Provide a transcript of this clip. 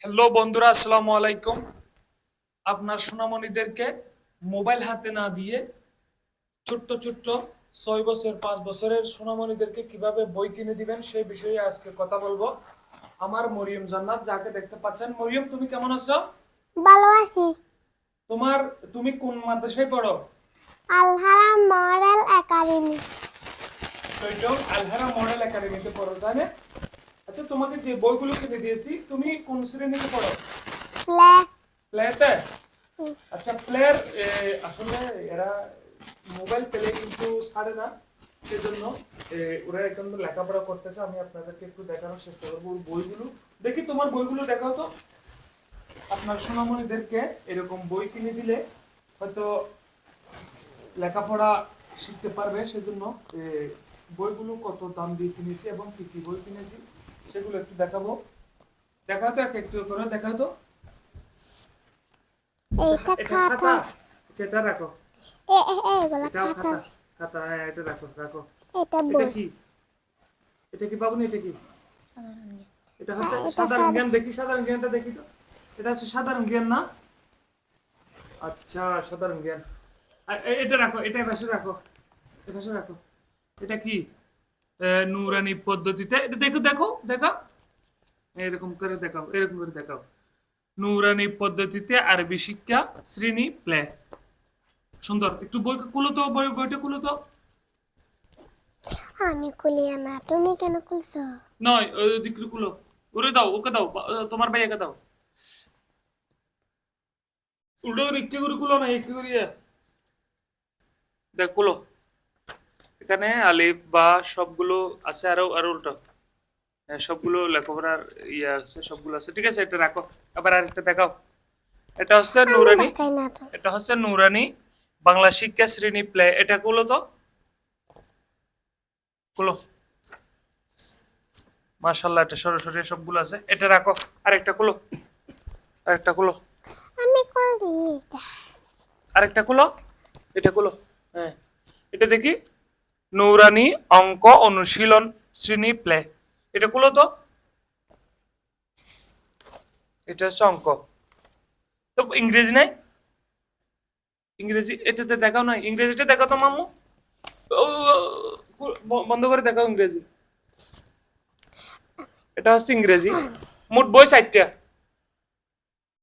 Hello বন্ধুরা, আসসালামু আলাইকুম। আপনার সোনামণিদেরকে মোবাইল হাতে না দিয়ে ছোট্ট ছোট্ট 6 বছর 5 বছরের সোনামণিদেরকে কিভাবে বই কিনে দিবেন সেই বিষয়ে আজকে কথা বলবো। আমার মরিয়ম জান্নাত, যাকে দেখতে পাচ্ছেন। মরিয়ম, তুমি কেমন আছো? ভালো আছি। তুমি কোন মাদ্রাসায় পড়ো? আলহারা মডেল একাডেমি। তো আলহারা মডেল একাডেমিতে পড়ো, তাই না? আচ্ছা, তোমাকে যে বইগুলো কিনে দিয়েছি, তুমি কোন শ্রেণীতে পড়ো? প্লে। প্লেতে? আচ্ছা, প্লেয়ার আসলে এরা মোবাইল পেলে কিন্তু ছাড়ে না, সেজন্য ওরা এখন লেখাপড়া করতেছে। আমি আপনাদেরকে একটু দেখানোর চেষ্টা করবো ওর বইগুলো। দেখি, তোমার বইগুলো দেখাও তো। আপনার সোনামণিদেরকে এরকম বই কিনে দিলে হয়তো লেখাপড়া শিখতে পারবে, সেজন্য বইগুলো কত দাম দিয়ে কিনেছি এবং কি কি বই কিনেছি সেগুলো একটু দেখাবো। দেখাও তো, এক একটু করে দেখাও তো। এইটা এটা খাতা। খাতা? আচ্ছা, এটা রাখো। এগুলা এটাও খাতা। খাতা? খাতা, হ্যাঁ, এটা রাখো রাখো। এটা এটা বই। কি? এটা কি বাবুনি? এটা কি? এটা হচ্ছে এটা সাধারণ সাদা। জ্ঞান। দেখি সাধারণ জ্ঞানটা দেখি তো। এটা হচ্ছে সাধারণ জ্ঞান না? আচ্ছা, সাধারণ জ্ঞান। এটা রাখো, এটা পাশে রাখো, এ পাশে রাখো। এটা কি? নুরানি পদ্ধতিতে, এটা দেখো দেখো দেখো, এরকম করে দেখাও, এরকম করে দেখাও। নুরানি পদ্ধতিতে আরবি শিক্ষা, শ্রেণী প্লে। সুন্দর। একটু বই খুলো তো, বইটা খুলো তো। আমি খুলিয়া না, তুমি কেন খুলছো? নয়, ওই দিকটা খুলো। ওরে দাও, ওকে দাও, তোমার ভাইয়াকে দাও। উল্টো করে ইচ্ছে করে খুলো না, ইচ্ছে করিয়া দেখ, খুলো। এখানে আলিফ বা সবগুলো আছে, আরো আরো উল্টো। হ্যাঁ, সবগুলো লেখাপড়ার ইয়ে আছে, সবগুলো আছে। ঠিক আছে, এটা রাখো। আবার আরেকটা দেখাও। এটা হচ্ছে আমি নুরানি। দেখাই না তো। এটা হচ্ছে নুরানি বাংলা শিক্ষা শ্রেণী প্লে। এটা খুলো তো, খুলো। মাশাআল্লাহ, এটা সরাসরি সবগুলো আছে। এটা রাখো। আরেকটা খুলো, আরেকটা খুলো, আমি করে দিই এটা। আরেকটা খুলো। এটা খুলো। হ্যাঁ, এটা দেখি। নৌরানি অঙ্ক অনুশীলন শ্রেণী প্লে। এটা খুলো তো। এটা হচ্ছে অঙ্ক। তো ইংরেজি নাই? ইংরেজি এটাতে দেখাও না, ইংরেজিটা দেখাও তো মাম্মু। ও, বন্ধ করে দেখাও ইংরেজি। এটা হচ্ছে ইংরেজি। মোট বই 60টা।